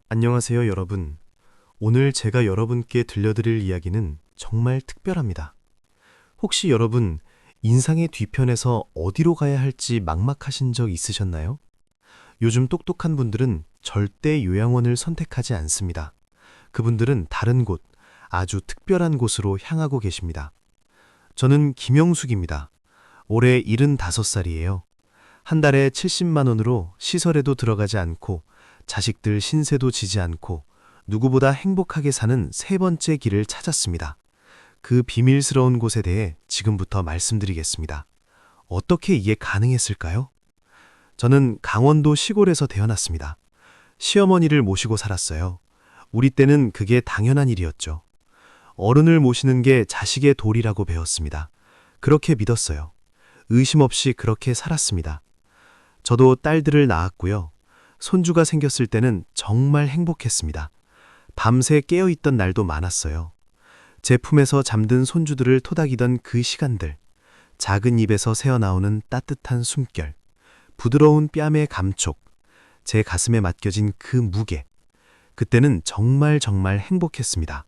안녕하세요, 여러분. 오늘 제가 여러분께 들려드릴 이야기는 정말 특별합니다. 혹시 여러분, 인상의 뒤편에서 어디로 가야 할지 막막하신 적 있으셨나요? 요즘 똑똑한 분들은 절대 요양원을 선택하지 않습니다. 그분들은 다른 곳, 아주 특별한 곳으로 향하고 계십니다. 저는 김영숙입니다. 올해 75살이에요. 한 달에 70만 원으로 시설에도 들어가지 않고 자식들 신세도 지지 않고 누구보다 행복하게 사는 세 번째 길을 찾았습니다. 그 비밀스러운 곳에 대해 지금부터 말씀드리겠습니다. 어떻게 이게 가능했을까요? 저는 강원도 시골에서 태어났습니다. 시어머니를 모시고 살았어요. 우리 때는 그게 당연한 일이었죠. 어른을 모시는 게 자식의 도리라고 배웠습니다. 그렇게 믿었어요. 의심 없이 그렇게 살았습니다. 저도 딸들을 낳았고요. 손주가 생겼을 때는 정말 행복했습니다. 밤새 깨어있던 날도 많았어요. 제 품에서 잠든 손주들을 토닥이던 그 시간들, 작은 입에서 새어나오는 따뜻한 숨결, 부드러운 뺨의 감촉, 제 가슴에 맡겨진 그 무게, 그때는 정말 행복했습니다.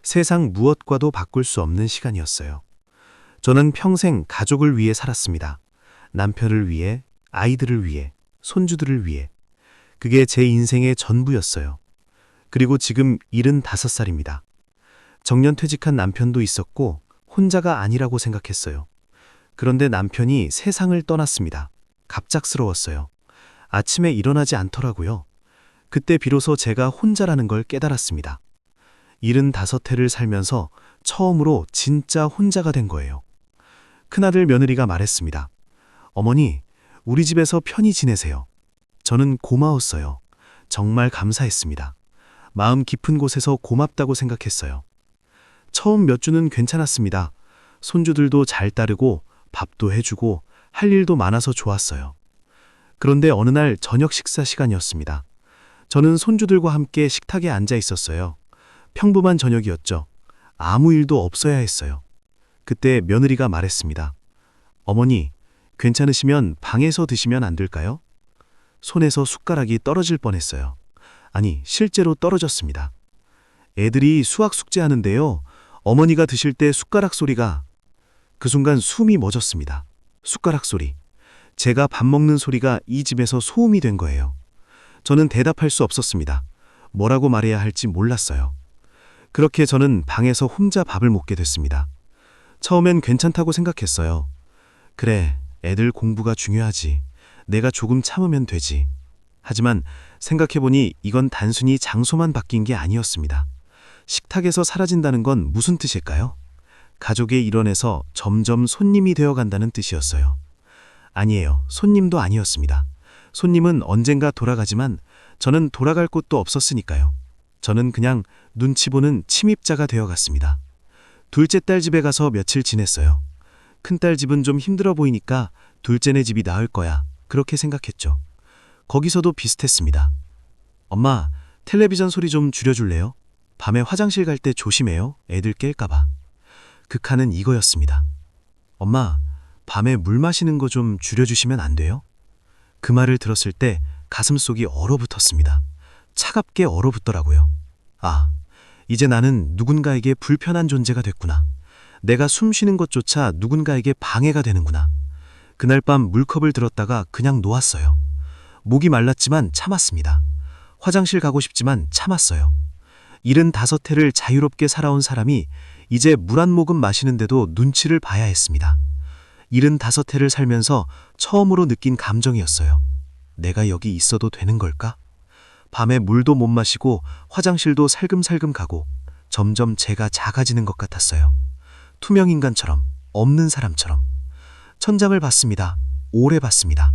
세상 무엇과도 바꿀 수 없는 시간이었어요. 저는 평생 가족을 위해 살았습니다. 남편을 위해, 아이들을 위해, 손주들을 위해. 그게 제 인생의 전부였어요. 그리고 지금 75살입니다. 정년퇴직한 남편도 있었고 혼자가 아니라고 생각했어요. 그런데 남편이 세상을 떠났습니다. 갑작스러웠어요. 아침에 일어나지 않더라고요. 그때 비로소 제가 혼자라는 걸 깨달았습니다. 75해를 살면서 처음으로 진짜 혼자가 된 거예요. 큰아들 며느리가 말했습니다. 어머니, 우리 집에서 편히 지내세요. 저는 고마웠어요. 정말 감사했습니다. 마음 깊은 곳에서 고맙다고 생각했어요. 처음 몇 주는 괜찮았습니다. 손주들도 잘 따르고 밥도 해주고 할 일도 많아서 좋았어요. 그런데 어느 날 저녁 식사 시간이었습니다. 저는 손주들과 함께 식탁에 앉아 있었어요. 평범한 저녁이었죠. 아무 일도 없어야 했어요. 그때 며느리가 말했습니다. 어머니, 괜찮으시면 방에서 드시면 안 될까요? 손에서 숟가락이 떨어질 뻔했어요. 아니, 실제로 떨어졌습니다. 애들이 수학 숙제하는데요. 어머니가 드실 때 숟가락 소리가 그 순간 숨이 멎었습니다. 숟가락 소리. 제가 밥 먹는 소리가 이 집에서 소음이 된 거예요. 저는 대답할 수 없었습니다. 뭐라고 말해야 할지 몰랐어요. 그렇게 저는 방에서 혼자 밥을 먹게 됐습니다. 처음엔 괜찮다고 생각했어요. 그래, 애들 공부가 중요하지. 내가 조금 참으면 되지. 하지만 생각해보니 이건 단순히 장소만 바뀐 게 아니었습니다. 식탁에서 사라진다는 건 무슨 뜻일까요? 가족의 일원에서 점점 손님이 되어간다는 뜻이었어요. 아니에요. 손님도 아니었습니다. 손님은 언젠가 돌아가지만 저는 돌아갈 곳도 없었으니까요. 저는 그냥 눈치 보는 침입자가 되어갔습니다. 둘째 딸 집에 가서 며칠 지냈어요. 큰딸 집은 좀 힘들어 보이니까 둘째네 집이 나을 거야. 그렇게 생각했죠. 거기서도 비슷했습니다. 엄마, 텔레비전 소리 좀 줄여줄래요? 밤에 화장실 갈 때 조심해요. 애들 깰까봐. 극한은 이거였습니다. 엄마, 밤에 물 마시는 거 좀 줄여주시면 안 돼요? 그 말을 들었을 때 가슴속이 얼어붙었습니다. 차갑게 얼어붙더라고요. 아, 이제 나는 누군가에게 불편한 존재가 됐구나. 내가 숨 쉬는 것조차 누군가에게 방해가 되는구나. 그날 밤 물컵을 들었다가 그냥 놓았어요. 목이 말랐지만 참았습니다. 화장실 가고 싶지만 참았어요. 75해를 자유롭게 살아온 사람이 이제 물 한 모금 마시는데도 눈치를 봐야 했습니다. 75해를 살면서 처음으로 느낀 감정이었어요. 내가 여기 있어도 되는 걸까? 밤에 물도 못 마시고 화장실도 살금살금 가고 점점 제가 작아지는 것 같았어요. 투명인간처럼, 없는 사람처럼. 천장을 봤습니다. 오래 봤습니다.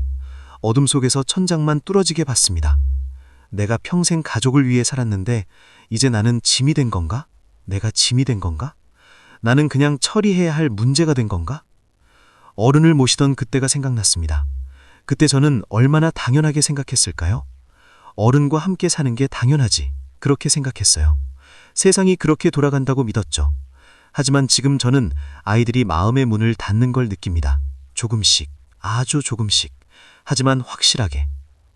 어둠 속에서 천장만 뚫어지게 봤습니다. 내가 평생 가족을 위해 살았는데 이제 나는 짐이 된 건가? 내가 짐이 된 건가? 나는 그냥 처리해야 할 문제가 된 건가? 어른을 모시던 그때가 생각났습니다. 그때 저는 얼마나 당연하게 생각했을까요? 어른과 함께 사는 게 당연하지. 그렇게 생각했어요. 세상이 그렇게 돌아간다고 믿었죠. 하지만 지금 저는 아이들이 마음의 문을 닫는 걸 느낍니다. 조금씩, 아주 조금씩. 하지만 확실하게.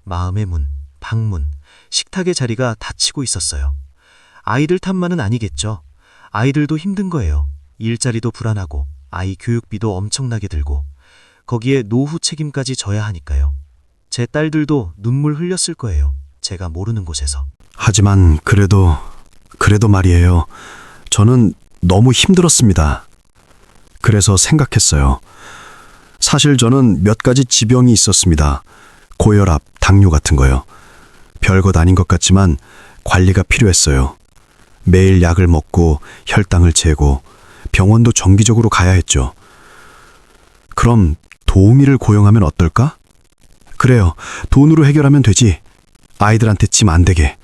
마음의 문, 방문, 식탁의 자리가 닫히고 있었어요. 아이들 탓만은 아니겠죠. 아이들도 힘든 거예요. 일자리도 불안하고 아이 교육비도 엄청나게 들고 거기에 노후 책임까지 져야 하니까요. 제 딸들도 눈물 흘렸을 거예요. 제가 모르는 곳에서. 하지만 그래도 말이에요. 저는 너무 힘들었습니다. 그래서 생각했어요. 사실 저는 몇 가지 지병이 있었습니다. 고혈압, 당뇨 같은 거요. 별것 아닌 것 같지만 관리가 필요했어요. 매일 약을 먹고 혈당을 재고 병원도 정기적으로 가야 했죠. 그럼 도우미를 고용하면 어떨까? 그래요. 돈으로 해결하면 되지. 아이들한테 짐 안 되게.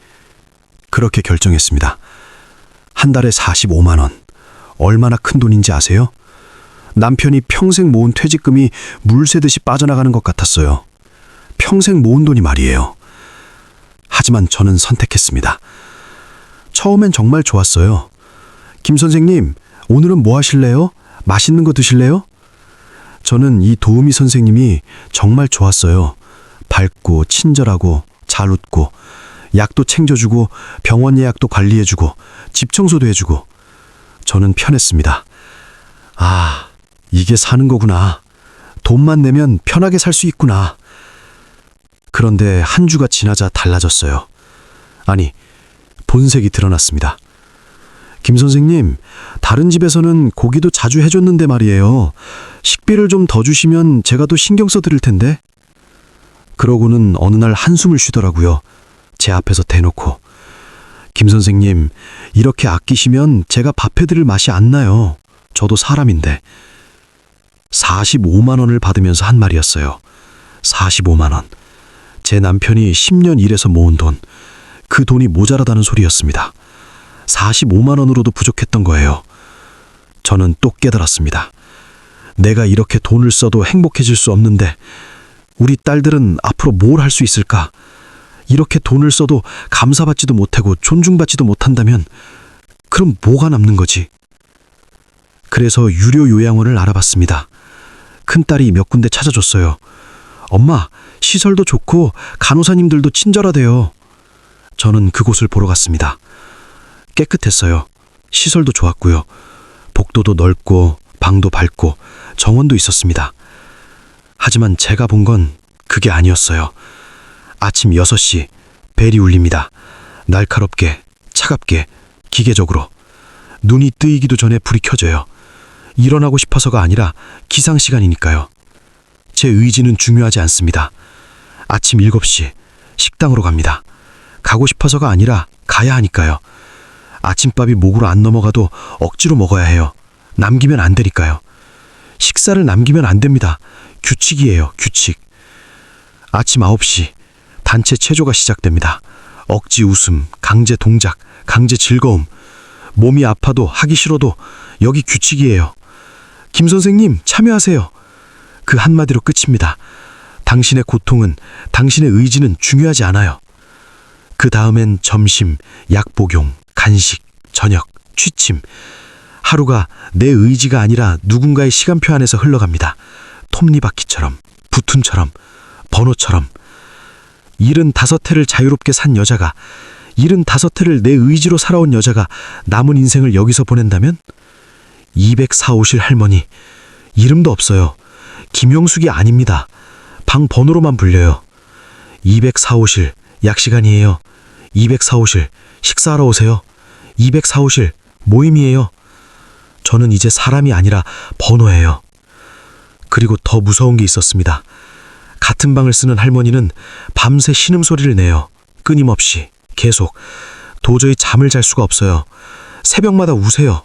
그렇게 결정했습니다. 한 달에 45만 원. 얼마나 큰 돈인지 아세요? 남편이 평생 모은 퇴직금이 물 새듯이 빠져나가는 것 같았어요. 평생 모은 돈이 말이에요. 하지만 저는 선택했습니다. 처음엔 정말 좋았어요. 김 선생님, 오늘은 뭐 하실래요? 맛있는 거 드실래요? 저는 이 도우미 선생님이 정말 좋았어요. 밝고 친절하고 잘 웃고 약도 챙겨주고 병원 예약도 관리해주고 집 청소도 해주고 저는 편했습니다. 아, 이게 사는 거구나. 돈만 내면 편하게 살 수 있구나. 그런데 한 주가 지나자 달라졌어요. 아니, 본색이 드러났습니다. 김 선생님, 다른 집에서는 고기도 자주 해줬는데 말이에요. 식비를 좀 더 주시면 제가 더 신경 써드릴 텐데. 그러고는 어느 날 한숨을 쉬더라고요. 제 앞에서 대놓고. 김 선생님, 이렇게 아끼시면 제가 밥 해드릴 맛이 안 나요. 저도 사람인데. 45만 원을 받으면서 한 말이었어요. 45만 원. 제 남편이 10년 일해서 모은 돈. 그 돈이 모자라다는 소리였습니다. 45만 원으로도 부족했던 거예요. 저는 또 깨달았습니다. 내가 이렇게 돈을 써도 행복해질 수 없는데 우리 딸들은 앞으로 뭘 할 수 있을까? 이렇게 돈을 써도 감사받지도 못하고 존중받지도 못한다면 그럼 뭐가 남는 거지? 그래서 유료 요양원을 알아봤습니다. 큰딸이 몇 군데 찾아줬어요. 엄마, 시설도 좋고 간호사님들도 친절하대요. 저는 그곳을 보러 갔습니다. 깨끗했어요. 시설도 좋았고요. 복도도 넓고 방도 밝고 정원도 있었습니다. 하지만 제가 본 건 그게 아니었어요. 아침 6시 벨이 울립니다. 날카롭게, 차갑게, 기계적으로. 눈이 뜨이기도 전에 불이 켜져요. 일어나고 싶어서가 아니라 기상시간이니까요. 제 의지는 중요하지 않습니다. 아침 7시 식당으로 갑니다. 가고 싶어서가 아니라 가야 하니까요. 아침밥이 목으로 안 넘어가도 억지로 먹어야 해요. 남기면 안 되니까요. 식사를 남기면 안 됩니다. 규칙이에요, 규칙. 아침 9시 단체 체조가 시작됩니다. 억지 웃음, 강제 동작, 강제 즐거움. 몸이 아파도 하기 싫어도 여기 규칙이에요. 김 선생님, 참여하세요. 그 한마디로 끝입니다. 당신의 고통은, 당신의 의지는 중요하지 않아요. 그 다음엔 점심, 약 복용, 간식, 저녁, 취침. 하루가 내 의지가 아니라 누군가의 시간표 안에서 흘러갑니다. 톱니바퀴처럼, 부툰처럼, 번호처럼. 75해를 자유롭게 산 여자가, 75해를 내 의지로 살아온 여자가 남은 인생을 여기서 보낸다면? 204호실 할머니. 이름도 없어요. 김용숙이 아닙니다. 방 번호로만 불려요. 204호실, 약 시간이에요. 204호실, 식사하러 오세요. 204호실, 모임이에요. 저는 이제 사람이 아니라 번호예요. 그리고 더 무서운 게 있었습니다. 같은 방을 쓰는 할머니는 밤새 신음소리를 내요. 끊임없이, 계속. 도저히 잠을 잘 수가 없어요. 새벽마다 우세요.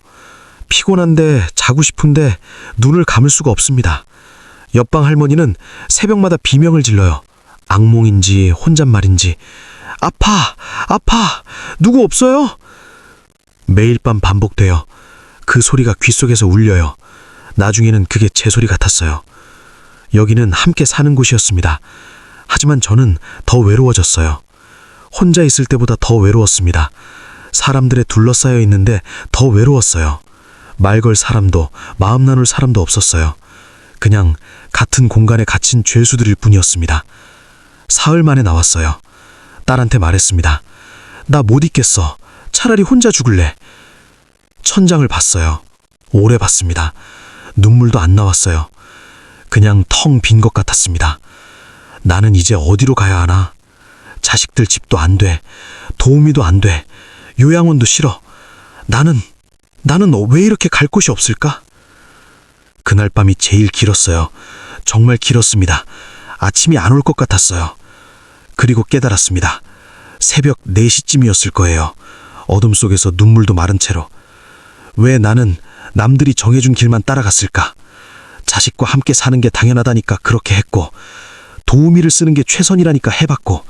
피곤한데, 자고 싶은데 눈을 감을 수가 없습니다. 옆방 할머니는 새벽마다 비명을 질러요. 악몽인지 혼잣말인지. 아파! 아파! 누구 없어요? 매일 밤 반복돼요. 그 소리가 귓속에서 울려요. 나중에는 그게 제 소리 같았어요. 여기는 함께 사는 곳이었습니다. 하지만 저는 더 외로워졌어요. 혼자 있을 때보다 더 외로웠습니다. 사람들에 둘러싸여 있는데 더 외로웠어요. 말 걸 사람도, 마음 나눌 사람도 없었어요. 그냥 같은 공간에 갇힌 죄수들일 뿐이었습니다. 사흘 만에 나왔어요. 딸한테 말했습니다. 나 못 있겠어. 차라리 혼자 죽을래. 천장을 봤어요. 오래 봤습니다. 눈물도 안 나왔어요. 그냥 텅 빈 것 같았습니다. 나는 이제 어디로 가야 하나? 자식들 집도 안 돼. 도우미도 안 돼. 요양원도 싫어. 나는 왜 이렇게 갈 곳이 없을까? 그날 밤이 제일 길었어요. 정말 길었습니다. 아침이 안 올 것 같았어요. 그리고 깨달았습니다. 새벽 4시쯤이었을 거예요. 어둠 속에서 눈물도 마른 채로. 왜 나는 남들이 정해준 길만 따라갔을까? 자식과 함께 사는 게 당연하다니까 그렇게 했고, 도우미를 쓰는 게 최선이라니까 해봤고,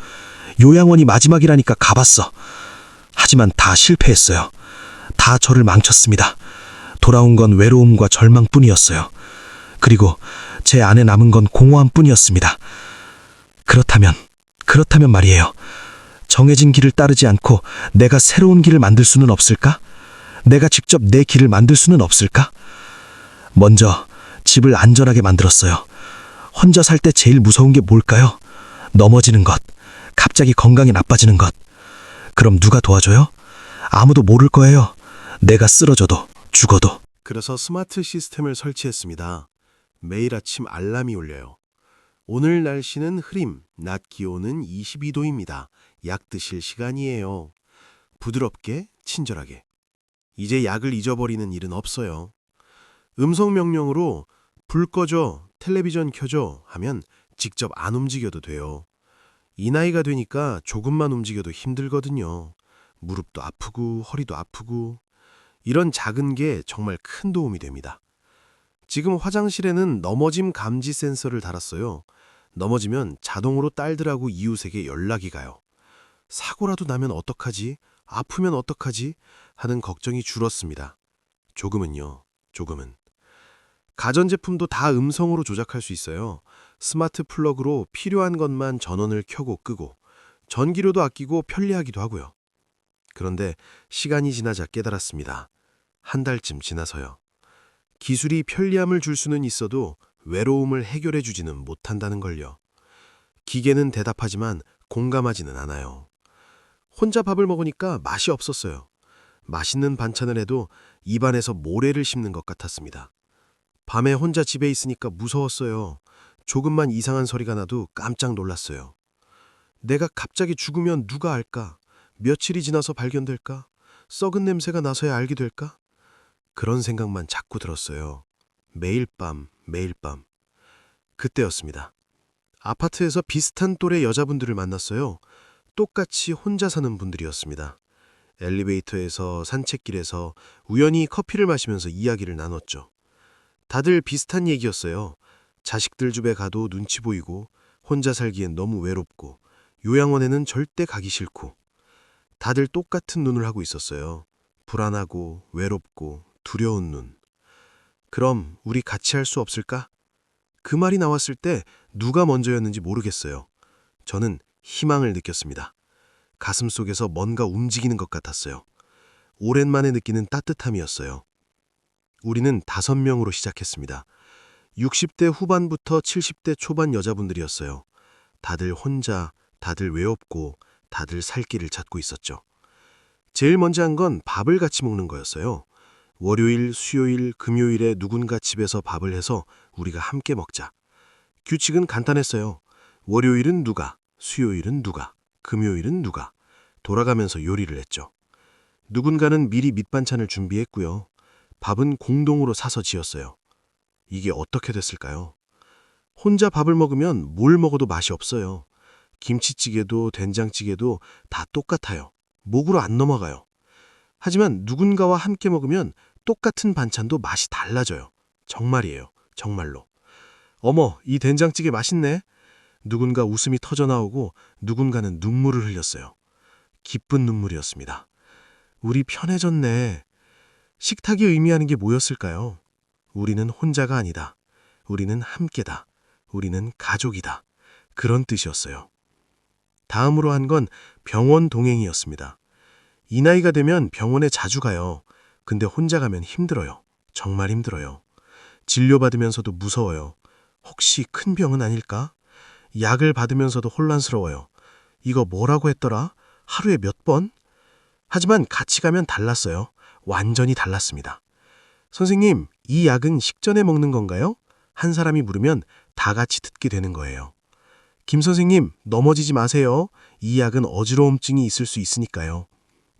요양원이 마지막이라니까 가봤어. 하지만 다 실패했어요. 다 저를 망쳤습니다. 돌아온 건 외로움과 절망뿐이었어요. 그리고 제 안에 남은 건 공허함뿐이었습니다. 그렇다면 말이에요. 정해진 길을 따르지 않고 내가 새로운 길을 만들 수는 없을까? 내가 직접 내 길을 만들 수는 없을까? 먼저 집을 안전하게 만들었어요. 혼자 살 때 제일 무서운 게 뭘까요? 넘어지는 것, 갑자기 건강이 나빠지는 것. 그럼 누가 도와줘요? 아무도 모를 거예요. 내가 쓰러져도 죽어도. 그래서 스마트 시스템을 설치했습니다. 매일 아침 알람이 울려요. 오늘 날씨는 흐림, 낮 기온은 22도입니다. 약 드실 시간이에요. 부드럽게, 친절하게. 이제 약을 잊어버리는 일은 없어요. 음성 명령으로 불 꺼줘, 텔레비전 켜줘 하면 직접 안 움직여도 돼요. 이 나이가 되니까 조금만 움직여도 힘들거든요. 무릎도 아프고 허리도 아프고. 이런 작은 게 정말 큰 도움이 됩니다. 지금 화장실에는 넘어짐 감지 센서를 달았어요. 넘어지면 자동으로 딸들하고 이웃에게 연락이 가요. 사고라도 나면 어떡하지? 아프면 어떡하지? 하는 걱정이 줄었습니다. 조금은요, 조금은. 가전제품도 다 음성으로 조작할 수 있어요. 스마트 플러그로 필요한 것만 전원을 켜고 끄고, 전기료도 아끼고 편리하기도 하고요. 그런데 시간이 지나자 깨달았습니다. 한 달쯤 지나서요. 기술이 편리함을 줄 수는 있어도 외로움을 해결해 주지는 못한다는 걸요. 기계는 대답하지만 공감하지는 않아요. 혼자 밥을 먹으니까 맛이 없었어요. 맛있는 반찬을 해도 입안에서 모래를 씹는 것 같았습니다. 밤에 혼자 집에 있으니까 무서웠어요. 조금만 이상한 소리가 나도 깜짝 놀랐어요. 내가 갑자기 죽으면 누가 알까? 며칠이 지나서 발견될까? 썩은 냄새가 나서야 알게 될까? 그런 생각만 자꾸 들었어요. 매일 밤. 그때였습니다. 아파트에서 비슷한 또래 여자분들을 만났어요. 똑같이 혼자 사는 분들이었습니다. 엘리베이터에서 산책길에서 우연히 커피를 마시면서 이야기를 나눴죠. 다들 비슷한 얘기였어요. 자식들 집에 가도 눈치 보이고 혼자 살기엔 너무 외롭고 요양원에는 절대 가기 싫고 다들 똑같은 눈을 하고 있었어요. 불안하고 외롭고 두려운 눈. 그럼 우리 같이 할 수 없을까? 그 말이 나왔을 때 누가 먼저였는지 모르겠어요. 저는 희망을 느꼈습니다. 가슴 속에서 뭔가 움직이는 것 같았어요. 오랜만에 느끼는 따뜻함이었어요. 우리는 5명으로 시작했습니다. 60대 후반부터 70대 초반 여자분들이었어요. 다들 혼자, 다들 외롭고 다들 살 길을 찾고 있었죠. 제일 먼저 한 건 밥을 같이 먹는 거였어요. 월요일, 수요일, 금요일에 누군가 집에서 밥을 해서 우리가 함께 먹자. 규칙은 간단했어요. 월요일은 누가, 수요일은 누가, 금요일은 누가. 돌아가면서 요리를 했죠. 누군가는 미리 밑반찬을 준비했고요. 밥은 공동으로 사서 지었어요. 이게 어떻게 됐을까요? 혼자 밥을 먹으면 뭘 먹어도 맛이 없어요. 김치찌개도 된장찌개도 다 똑같아요. 목으로 안 넘어가요. 하지만 누군가와 함께 먹으면 똑같은 반찬도 맛이 달라져요. 정말이에요. 정말로. 어머, 이 된장찌개 맛있네. 누군가 웃음이 터져나오고 누군가는 눈물을 흘렸어요. 기쁜 눈물이었습니다. 우리 편해졌네. 식탁이 의미하는 게 뭐였을까요? 우리는 혼자가 아니다. 우리는 함께다. 우리는 가족이다. 그런 뜻이었어요. 다음으로 한 건 병원 동행이었습니다. 이 나이가 되면 병원에 자주 가요. 근데 혼자 가면 힘들어요. 정말 힘들어요. 진료받으면서도 무서워요. 혹시 큰 병은 아닐까? 약을 받으면서도 혼란스러워요. 이거 뭐라고 했더라? 하루에 몇 번? 하지만 같이 가면 달랐어요. 완전히 달랐습니다. 선생님, 이 약은 식전에 먹는 건가요? 한 사람이 물으면 다 같이 듣게 되는 거예요. 김 선생님, 넘어지지 마세요. 이 약은 어지러움증이 있을 수 있으니까요.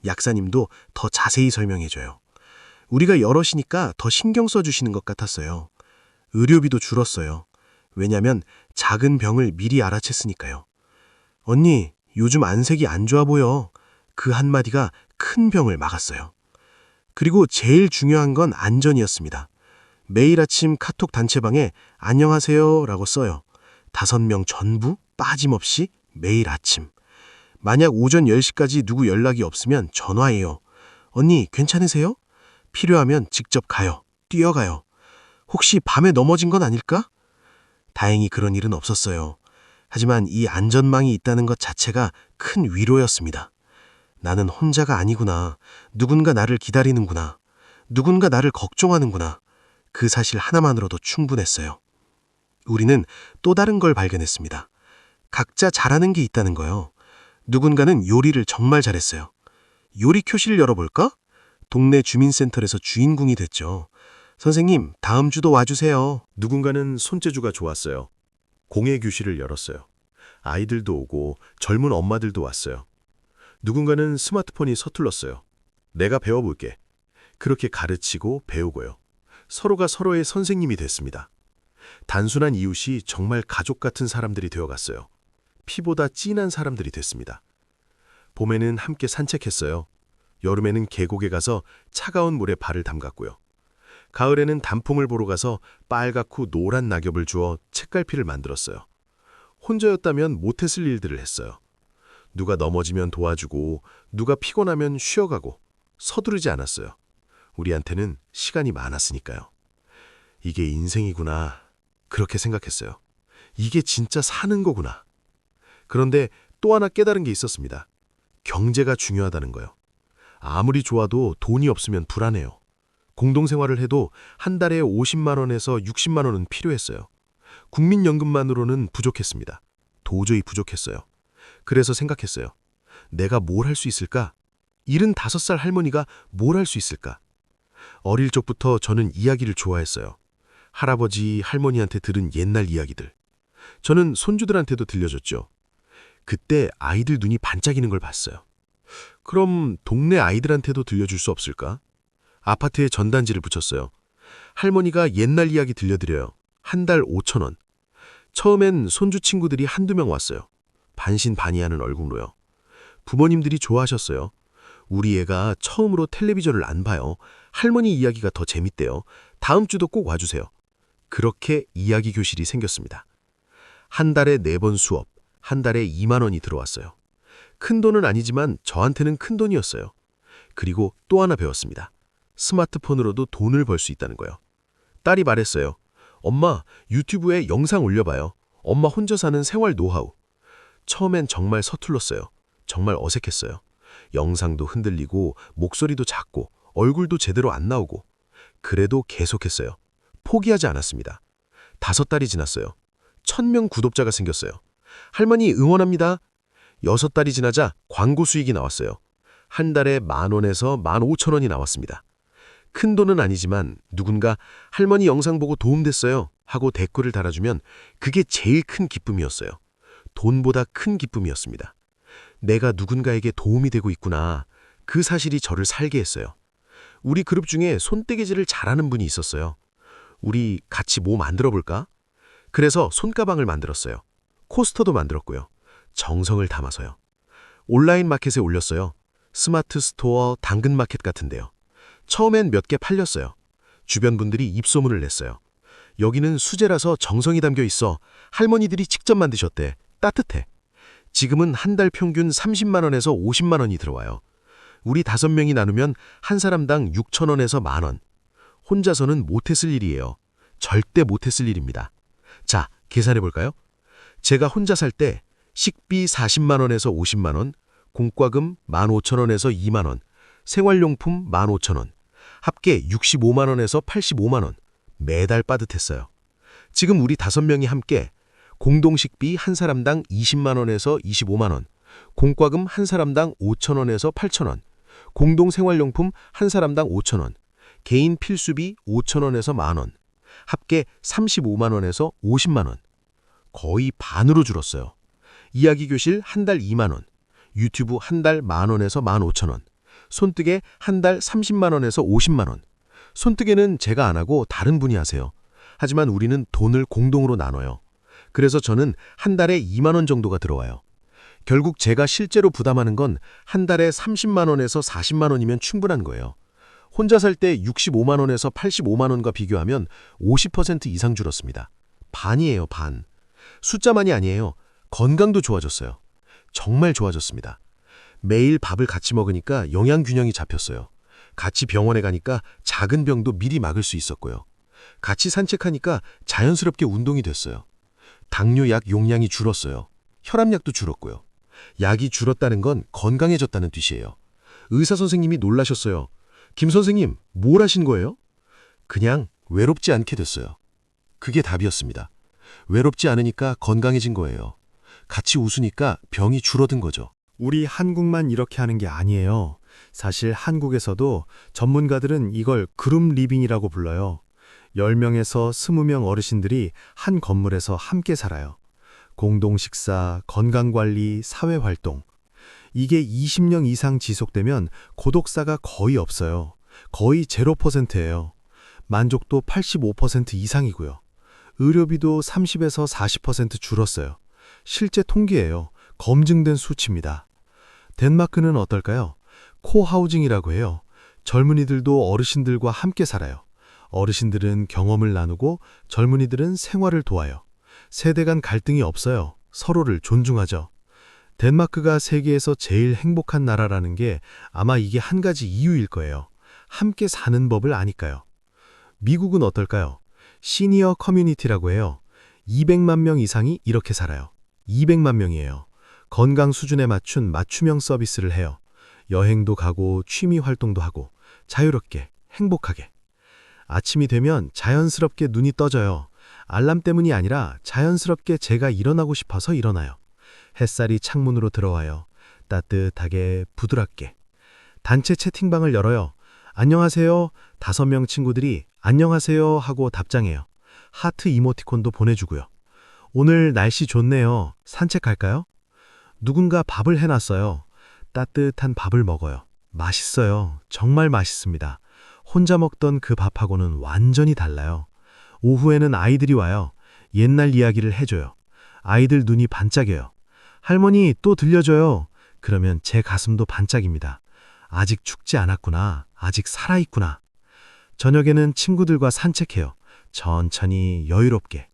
약사님도 더 자세히 설명해줘요. 우리가 여럿이니까 더 신경 써주시는 것 같았어요. 의료비도 줄었어요. 왜냐면 작은 병을 미리 알아챘으니까요. 언니, 요즘 안색이 안 좋아 보여. 그 한마디가 큰 병을 막았어요. 그리고 제일 중요한 건 안전이었습니다. 매일 아침 카톡 단체방에 안녕하세요 라고 써요. 5명 전부 빠짐없이 매일 아침. 만약 오전 10시까지 누구 연락이 없으면 전화해요. 언니 괜찮으세요? 필요하면 직접 가요. 뛰어가요. 혹시 밤에 넘어진 건 아닐까? 다행히 그런 일은 없었어요. 하지만 이 안전망이 있다는 것 자체가 큰 위로였습니다. 나는 혼자가 아니구나. 누군가 나를 기다리는구나. 누군가 나를 걱정하는구나. 그 사실 하나만으로도 충분했어요. 우리는 또 다른 걸 발견했습니다. 각자 잘하는 게 있다는 거요. 누군가는 요리를 정말 잘했어요. 요리 교실 열어볼까? 동네 주민센터에서 주인공이 됐죠. 선생님, 다음 주도 와주세요. 누군가는 손재주가 좋았어요. 공예 교실을 열었어요. 아이들도 오고 젊은 엄마들도 왔어요. 누군가는 스마트폰이 서툴렀어요. 내가 배워볼게. 그렇게 가르치고 배우고요. 서로가 서로의 선생님이 됐습니다. 단순한 이웃이 정말 가족 같은 사람들이 되어갔어요. 피보다 진한 사람들이 됐습니다. 봄에는 함께 산책했어요. 여름에는 계곡에 가서 차가운 물에 발을 담갔고요. 가을에는 단풍을 보러 가서 빨갛고 노란 낙엽을 주어 책갈피를 만들었어요. 혼자였다면 못했을 일들을 했어요. 누가 넘어지면 도와주고 누가 피곤하면 쉬어가고 서두르지 않았어요. 우리한테는 시간이 많았으니까요. 이게 인생이구나. 그렇게 생각했어요. 이게 진짜 사는 거구나. 그런데 또 하나 깨달은 게 있었습니다. 경제가 중요하다는 거요. 아무리 좋아도 돈이 없으면 불안해요. 공동생활을 해도 한 달에 50만 원에서 60만 원은 필요했어요. 국민연금만으로는 부족했습니다. 도저히 부족했어요. 그래서 생각했어요. 내가 뭘 할 수 있을까? 75살 할머니가 뭘 할 수 있을까? 어릴 적부터 저는 이야기를 좋아했어요. 할아버지, 할머니한테 들은 옛날 이야기들. 저는 손주들한테도 들려줬죠. 그때 아이들 눈이 반짝이는 걸 봤어요. 그럼 동네 아이들한테도 들려줄 수 없을까? 아파트에 전단지를 붙였어요. 할머니가 옛날 이야기 들려드려요. 한 달 5천 원. 처음엔 손주 친구들이 한두 명 왔어요. 반신반의하는 얼굴로요. 부모님들이 좋아하셨어요. 우리 애가 처음으로 텔레비전을 안 봐요. 할머니 이야기가 더 재밌대요. 다음 주도 꼭 와주세요. 그렇게 이야기 교실이 생겼습니다. 한 달에 4번 수업, 한 달에 2만 원이 들어왔어요. 큰 돈은 아니지만 저한테는 큰 돈이었어요. 그리고 또 하나 배웠습니다. 스마트폰으로도 돈을 벌 수 있다는 거요. 딸이 말했어요. 엄마, 유튜브에 영상 올려봐요. 엄마 혼자 사는 생활 노하우. 처음엔 정말 서툴렀어요. 정말 어색했어요. 영상도 흔들리고 목소리도 작고 얼굴도 제대로 안 나오고. 그래도 계속했어요. 포기하지 않았습니다. 5달이 지났어요. 1000명 구독자가 생겼어요. 할머니 응원합니다. 6달이 지나자 광고 수익이 나왔어요. 한 달에 10,000원에서 15,000원이 나왔습니다. 큰 돈은 아니지만 누군가 할머니 영상 보고 도움됐어요 하고 댓글을 달아주면 그게 제일 큰 기쁨이었어요. 돈보다 큰 기쁨이었습니다. 내가 누군가에게 도움이 되고 있구나. 그 사실이 저를 살게 했어요. 우리 그룹 중에 손떼개질을 잘하는 분이 있었어요. 우리 같이 뭐 만들어 볼까? 그래서 손가방을 만들었어요. 코스터도 만들었고요. 정성을 담아서요. 온라인 마켓에 올렸어요. 스마트 스토어, 당근 마켓 같은데요. 처음엔 몇 개 팔렸어요. 주변 분들이 입소문을 냈어요. 여기는 수제라서 정성이 담겨 있어. 할머니들이 직접 만드셨대. 따뜻해. 지금은 한 달 평균 30만 원에서 50만 원이 들어와요. 우리 5명이 나누면 한 사람당 6,000원에서 10,000원. 혼자서는 못했을 일이에요. 절대 못했을 일입니다. 자, 계산해 볼까요? 제가 혼자 살 때 식비 40만 원에서 50만 원, 공과금 15,000원에서 2만 원, 생활용품 15,000원, 합계 65만 원에서 85만 원. 매달 빠듯했어요. 지금 우리 5명이 함께 공동식비 한 사람당 20만 원에서 25만 원, 공과금 한 사람당 5,000원에서 8,000원, 공동생활용품 한 사람당 5,000원, 개인 필수비 5,000원에서 만원, 합계 35만 원에서 50만 원. 거의 반으로 줄었어요. 이야기 교실 한 달 2만 원, 유튜브 한 달 10,000원에서 15,000원, 손뜨개 한 달 30만 원에서 50만 원. 손뜨개는 제가 안 하고 다른 분이 하세요. 하지만 우리는 돈을 공동으로 나눠요. 그래서 저는 한 달에 2만 원 정도가 들어와요. 결국 제가 실제로 부담하는 건 한 달에 30만 원에서 40만 원이면 충분한 거예요. 혼자 살 때 65만 원에서 85만 원과 비교하면 50% 이상 줄었습니다. 반이에요, 반. 숫자만이 아니에요. 건강도 좋아졌어요. 정말 좋아졌습니다. 매일 밥을 같이 먹으니까 영양 균형이 잡혔어요. 같이 병원에 가니까 작은 병도 미리 막을 수 있었고요. 같이 산책하니까 자연스럽게 운동이 됐어요. 당뇨약 용량이 줄었어요. 혈압약도 줄었고요. 약이 줄었다는 건 건강해졌다는 뜻이에요. 의사 선생님이 놀라셨어요. 김 선생님, 뭘 하신 거예요? 그냥 외롭지 않게 됐어요. 그게 답이었습니다. 외롭지 않으니까 건강해진 거예요. 같이 웃으니까 병이 줄어든 거죠. 우리 한국만 이렇게 하는 게 아니에요. 사실 한국에서도 전문가들은 이걸 그룹 리빙이라고 불러요. 10명에서 20명 어르신들이 한 건물에서 함께 살아요. 공동 식사, 건강관리, 사회활동. 이게 20년 이상 지속되면 고독사가 거의 없어요. 거의 0%예요. 만족도 85% 이상이고요. 의료비도 30에서 40% 줄었어요. 실제 통계예요. 검증된 수치입니다. 덴마크는 어떨까요? 코하우징이라고 해요. 젊은이들도 어르신들과 함께 살아요. 어르신들은 경험을 나누고 젊은이들은 생활을 도와요. 세대 간 갈등이 없어요. 서로를 존중하죠. 덴마크가 세계에서 제일 행복한 나라라는 게 아마 이게 한 가지 이유일 거예요. 함께 사는 법을 아니까요. 미국은 어떨까요? 시니어 커뮤니티라고 해요. 200만 명 이상이 이렇게 살아요. 200만 명이에요. 건강 수준에 맞춘 맞춤형 서비스를 해요. 여행도 가고 취미 활동도 하고 자유롭게 행복하게. 아침이 되면 자연스럽게 눈이 떠져요. 알람 때문이 아니라 자연스럽게 제가 일어나고 싶어서 일어나요. 햇살이 창문으로 들어와요. 따뜻하게 부드럽게. 단체 채팅방을 열어요. 안녕하세요. 5명 친구들이 안녕하세요 하고 답장해요. 하트 이모티콘도 보내주고요. 오늘 날씨 좋네요. 산책할까요? 누군가 밥을 해놨어요. 따뜻한 밥을 먹어요. 맛있어요. 정말 맛있습니다. 혼자 먹던 그 밥하고는 완전히 달라요. 오후에는 아이들이 와요. 옛날 이야기를 해줘요. 아이들 눈이 반짝여요. 할머니 또 들려줘요. 그러면 제 가슴도 반짝입니다. 아직 죽지 않았구나. 아직 살아있구나. 저녁에는 친구들과 산책해요. 천천히 여유롭게.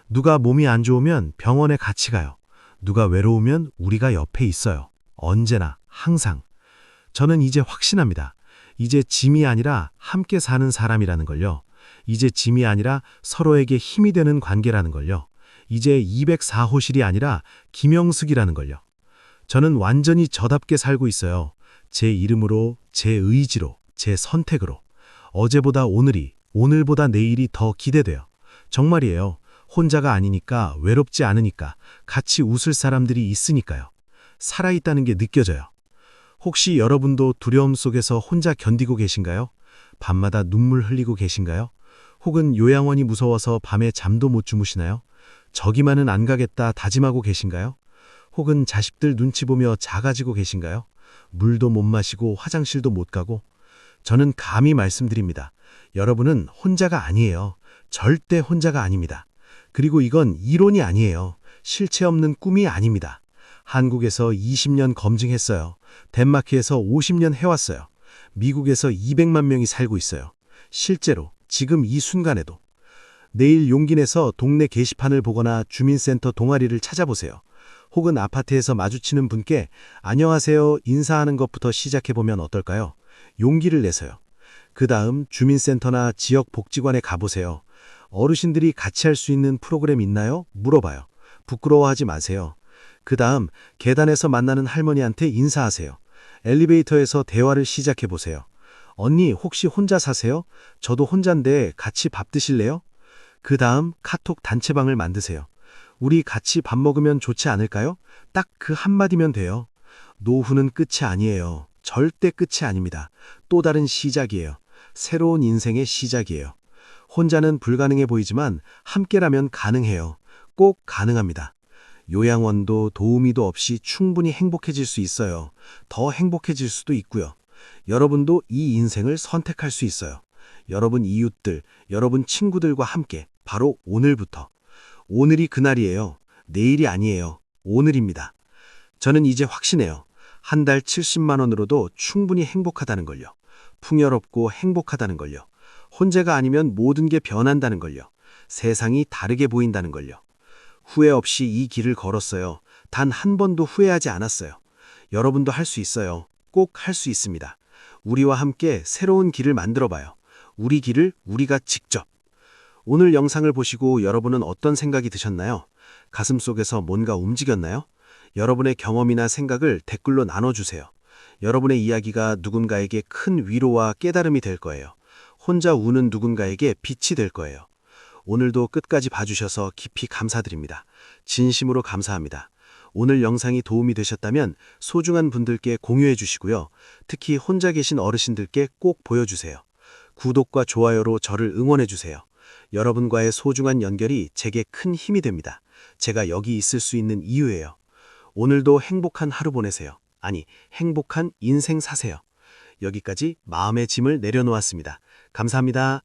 누가 몸이 안 좋으면 병원에 같이 가요. 누가 외로우면 우리가 옆에 있어요. 언제나 항상. 저는 이제 확신합니다. 이제 짐이 아니라 함께 사는 사람이라는 걸요. 이제 짐이 아니라 서로에게 힘이 되는 관계라는 걸요. 이제 204호실이 아니라 김영숙이라는 걸요. 저는 완전히 저답게 살고 있어요. 제 이름으로, 제 의지로, 제 선택으로. 어제보다 오늘이, 오늘보다 내일이 더 기대돼요. 정말이에요. 혼자가 아니니까, 외롭지 않으니까, 같이 웃을 사람들이 있으니까요. 살아있다는 게 느껴져요. 혹시 여러분도 두려움 속에서 혼자 견디고 계신가요? 밤마다 눈물 흘리고 계신가요? 혹은 요양원이 무서워서 밤에 잠도 못 주무시나요? 저기만은 안 가겠다 다짐하고 계신가요? 혹은 자식들 눈치 보며 작아지고 계신가요? 물도 못 마시고 화장실도 못 가고? 저는 감히 말씀드립니다. 여러분은 혼자가 아니에요. 절대 혼자가 아닙니다. 그리고 이건 이론이 아니에요. 실체 없는 꿈이 아닙니다. 한국에서 20년 검증했어요. 덴마크에서 50년 해왔어요. 미국에서 200만 명이 살고 있어요. 실제로 지금 이 순간에도. 내일 용기 내서 동네 게시판을 보거나 주민센터 동아리를 찾아보세요. 혹은 아파트에서 마주치는 분께 안녕하세요 인사하는 것부터 시작해보면 어떨까요? 용기를 내서요. 그 다음 주민센터나 지역 복지관에 가보세요. 어르신들이 같이 할 수 있는 프로그램 있나요? 물어봐요. 부끄러워하지 마세요. 그 다음 계단에서 만나는 할머니한테 인사하세요. 엘리베이터에서 대화를 시작해보세요. 언니 혹시 혼자 사세요? 저도 혼잔데 같이 밥 드실래요? 그 다음 카톡 단체방을 만드세요. 우리 같이 밥 먹으면 좋지 않을까요? 딱 그 한마디면 돼요. 노후는 끝이 아니에요. 절대 끝이 아닙니다. 또 다른 시작이에요. 새로운 인생의 시작이에요. 혼자는 불가능해 보이지만 함께라면 가능해요. 꼭 가능합니다. 요양원도 도우미도 없이 충분히 행복해질 수 있어요. 더 행복해질 수도 있고요. 여러분도 이 인생을 선택할 수 있어요. 여러분 이웃들, 여러분 친구들과 함께 바로 오늘부터. 오늘이 그날이에요. 내일이 아니에요. 오늘입니다. 저는 이제 확신해요. 한 달 70만 원으로도 충분히 행복하다는 걸요. 풍요롭고 행복하다는 걸요. 혼자가 아니면 모든 게 변한다는 걸요. 세상이 다르게 보인다는 걸요. 후회 없이 이 길을 걸었어요. 단 한 번도 후회하지 않았어요. 여러분도 할 수 있어요. 꼭 할 수 있습니다. 우리와 함께 새로운 길을 만들어 봐요. 우리 길을 우리가 직접. 오늘 영상을 보시고 여러분은 어떤 생각이 드셨나요? 가슴속에서 뭔가 움직였나요? 여러분의 경험이나 생각을 댓글로 나눠주세요. 여러분의 이야기가 누군가에게 큰 위로와 깨달음이 될 거예요. 혼자 우는 누군가에게 빛이 될 거예요. 오늘도 끝까지 봐주셔서 깊이 감사드립니다. 진심으로 감사합니다. 오늘 영상이 도움이 되셨다면 소중한 분들께 공유해 주시고요. 특히 혼자 계신 어르신들께 꼭 보여주세요. 구독과 좋아요로 저를 응원해 주세요. 여러분과의 소중한 연결이 제게 큰 힘이 됩니다. 제가 여기 있을 수 있는 이유예요. 오늘도 행복한 하루 보내세요. 아니, 행복한 인생 사세요. 여기까지 마음의 짐을 내려놓았습니다. 감사합니다.